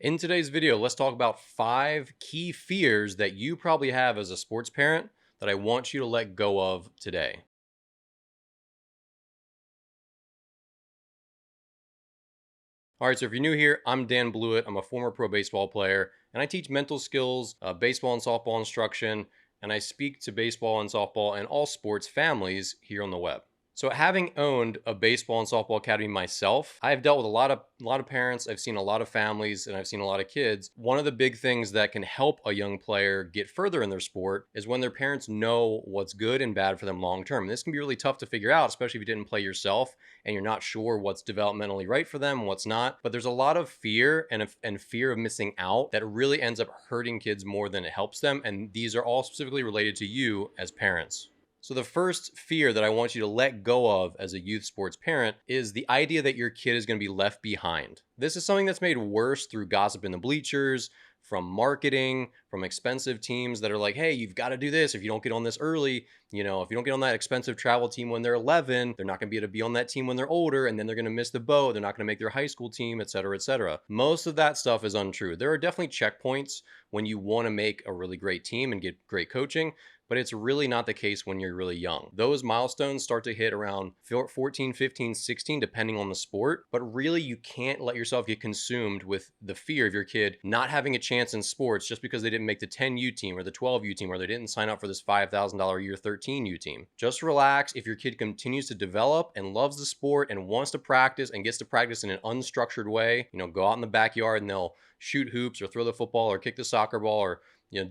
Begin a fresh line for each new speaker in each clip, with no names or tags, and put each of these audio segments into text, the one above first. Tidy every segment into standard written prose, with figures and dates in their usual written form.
In today's video, let's talk about 5 key fears that you probably have as a sports parent that I want you to let go of today. All right, so if you're new here, I'm Dan Blewett. I'm a former pro baseball player, and I teach mental skills, baseball and softball instruction, and I speak to baseball and softball and all sports families here on the web. So, having owned a baseball and softball academy myself, I've dealt with a lot of parents. I've seen a lot of families, and I've seen a lot of kids. One of the big things that can help a young player get further in their sport is when their parents know what's good and bad for them long term. This can be really tough to figure out, especially if you didn't play yourself and you're not sure what's developmentally right for them and what's not. But there's a lot of fear and fear of missing out that really ends up hurting kids more than it helps them. And these are all specifically related to you as parents. So, the first fear that I want you to let go of as a youth sports parent is the idea that your kid is going to be left behind. This is something that's made worse through gossip in the bleachers, from marketing, from expensive teams that are like, hey, you've got to do this. If you don't get on this early, if you don't get on that expensive travel team when they're 11, they're not going to be able to be on that team when they're older, and then they're going to miss the boat. They're not going to make their high school team, et cetera, et cetera. Most of that stuff is untrue. There are definitely checkpoints when you want to make a really great team and get great coaching, but it's really not the case when you're really young. Those milestones start to hit around 14, 15, 16, depending on the sport. But really, you can't let yourself get consumed with the fear of your kid not having a chance in sports just because they didn't make the 10U team or the 12U team, or they didn't sign up for this $5,000 a year 13U team. Just relax. If your kid continues to develop and loves the sport and wants to practice and gets to practice in an unstructured way, go out in the backyard and they'll shoot hoops or throw the football or kick the soccer ball or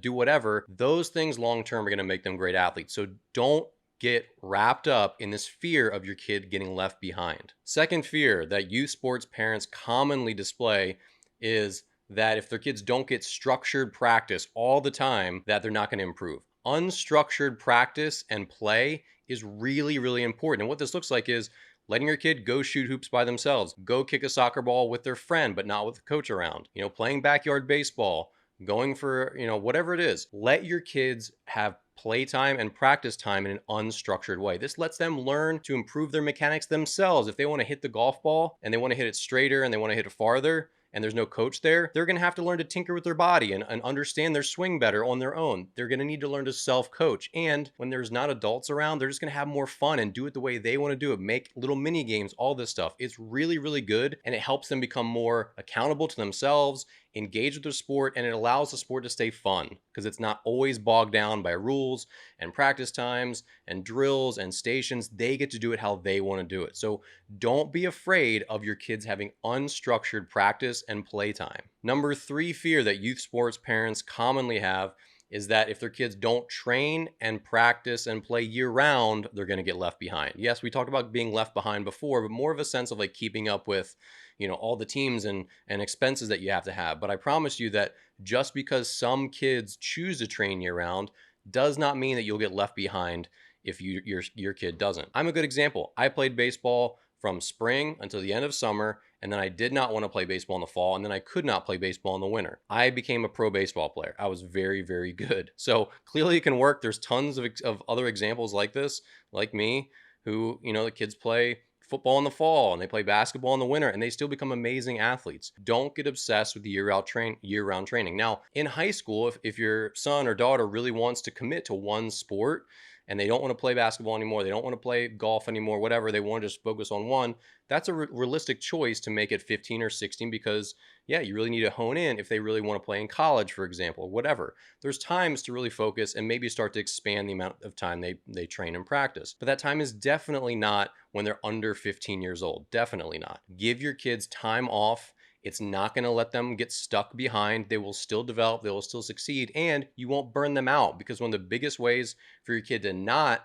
do whatever. Those things long term are going to make them great athletes. So don't get wrapped up in this fear of your kid getting left behind. Second fear that youth sports parents commonly display is that if their kids don't get structured practice all the time, that they're not going to improve. Unstructured practice and play is really, really important. And what this looks like is letting your kid go shoot hoops by themselves, go kick a soccer ball with their friend, but not with the coach around, playing backyard baseball, going for, whatever it is. Let your kids have playtime and practice time in an unstructured way. This lets them learn to improve their mechanics themselves. If they want to hit the golf ball and they want to hit it straighter and they want to hit it farther, and there's no coach there, they're going to have to learn to tinker with their body and understand their swing better on their own. They're going to need to learn to self-coach. And when there's not adults around, they're just going to have more fun and do it the way they want to do it, make little mini games, all this stuff. It's really, really good. And it helps them become more accountable to themselves, engage with their sport, and it allows the sport to stay fun because it's not always bogged down by rules and practice times and drills and stations. They get to do it how they want to do it. So don't be afraid of your kids having unstructured practice and playtime. Number 3 fear that youth sports parents commonly have is that if their kids don't train and practice and play year round, they're going to get left behind. Yes, we talked about being left behind before, but more of a sense of like keeping up with, all the teams and expenses that you have to have. But I promise you that just because some kids choose to train year round does not mean that you'll get left behind if your kid doesn't. I'm a good example. I played baseball from spring until the end of summer, and then I did not want to play baseball in the fall, and then I could not play baseball in the winter. I became a pro baseball player. I was very, very good. So clearly it can work. There's tons of other examples like this, like me, who, the kids play football in the fall and they play basketball in the winter and they still become amazing athletes. Don't get obsessed with the year-round training. Now, in high school, if your son or daughter really wants to commit to one sport, and they don't want to play basketball anymore, they don't want to play golf anymore, whatever, they want to just focus on one, that's a realistic choice to make it 15 or 16 because, yeah, you really need to hone in if they really want to play in college, for example, whatever. There's times to really focus and maybe start to expand the amount of time they train and practice. But that time is definitely not when they're under 15 years old. Definitely not. Give your kids time off. It's not going to let them get stuck behind. They will still develop, they will still succeed, and you won't burn them out because one of the biggest ways for your kid to not,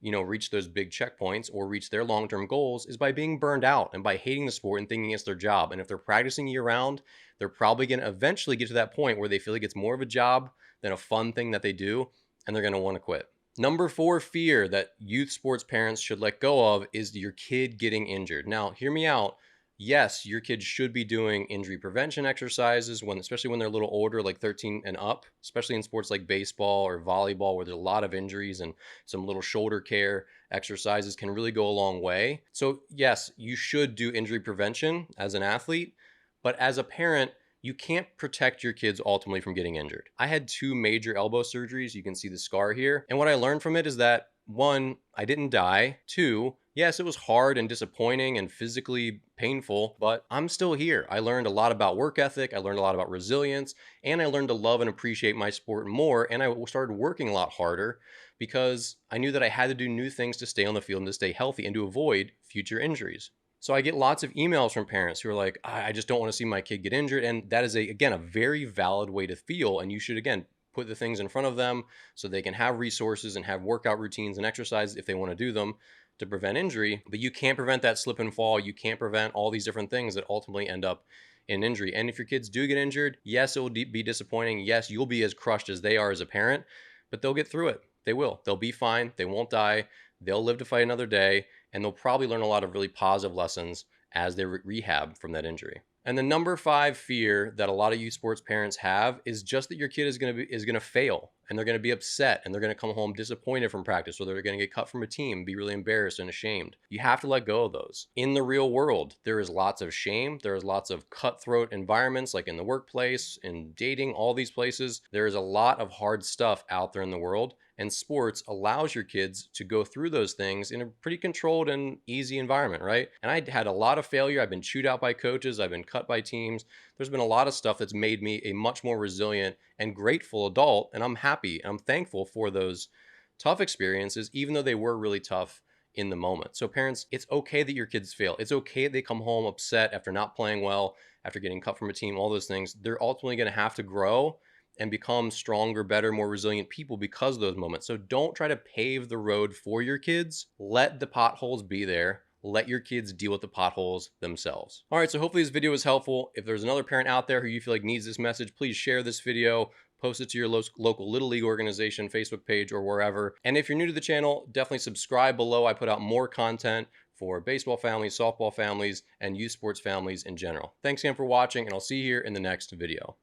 reach those big checkpoints or reach their long-term goals is by being burned out and by hating the sport and thinking it's their job. And if they're practicing year-round, they're probably going to eventually get to that point where they feel like it's more of a job than a fun thing that they do, and they're going to want to quit. Number 4 fear that youth sports parents should let go of is your kid getting injured. Now, hear me out. Yes, your kids should be doing injury prevention exercises especially when they're a little older, like 13 and up, especially in sports like baseball or volleyball, where there's a lot of injuries, and some little shoulder care exercises can really go a long way. So yes, you should do injury prevention as an athlete, but as a parent, you can't protect your kids ultimately from getting injured. I had 2 major elbow surgeries. You can see the scar here. And what I learned from it is that, 1, I didn't die. 2, yes, it was hard and disappointing and physically painful, but I'm still here. I learned a lot about work ethic. I learned a lot about resilience, and I learned to love and appreciate my sport more. And I started working a lot harder because I knew that I had to do new things to stay on the field and to stay healthy and to avoid future injuries. So I get lots of emails from parents who are like, I just don't want to see my kid get injured. And that is, again, a very valid way to feel. And you should, again, put the things in front of them so they can have resources and have workout routines and exercise if they want to do them to prevent injury. But you can't prevent that slip and fall. You can't prevent all these different things that ultimately end up in injury. And if your kids do get injured, yes, it will be disappointing. Yes, you'll be as crushed as they are as a parent, but they'll get through it. They will. They'll be fine. They won't die. They'll live to fight another day, and they'll probably learn a lot of really positive lessons as they rehab from that injury. And the number 5 fear that a lot of youth sports parents have is just that your kid is going to fail, and they're going to be upset, and they're going to come home disappointed from practice, or they're going to get cut from a team, be really embarrassed and ashamed. You have to let go of those. In the real world, there is lots of shame. There is lots of cutthroat environments, like in the workplace, in dating, all these places. There is a lot of hard stuff out there in the world. And sports allows your kids to go through those things in a pretty controlled and easy environment, right? And I had a lot of failure. I've been chewed out by coaches. I've been cut by teams. There's been a lot of stuff that's made me a much more resilient and grateful adult. And I'm happy and I'm thankful for those tough experiences, even though they were really tough in the moment. So parents, it's okay that your kids fail. It's okay that they come home upset after not playing well, after getting cut from a team, all those things. They're ultimately going to have to grow and become stronger, better, more resilient people because of those moments. So don't try to pave the road for your kids. Let the potholes be there. Let your kids deal with the potholes themselves. All right, so hopefully this video was helpful. If there's another parent out there who you feel like needs this message, please share this video, post it to your local Little League organization, Facebook page, or wherever. And if you're new to the channel, definitely subscribe below. I put out more content for baseball families, softball families, and youth sports families in general. Thanks again for watching, and I'll see you here in the next video.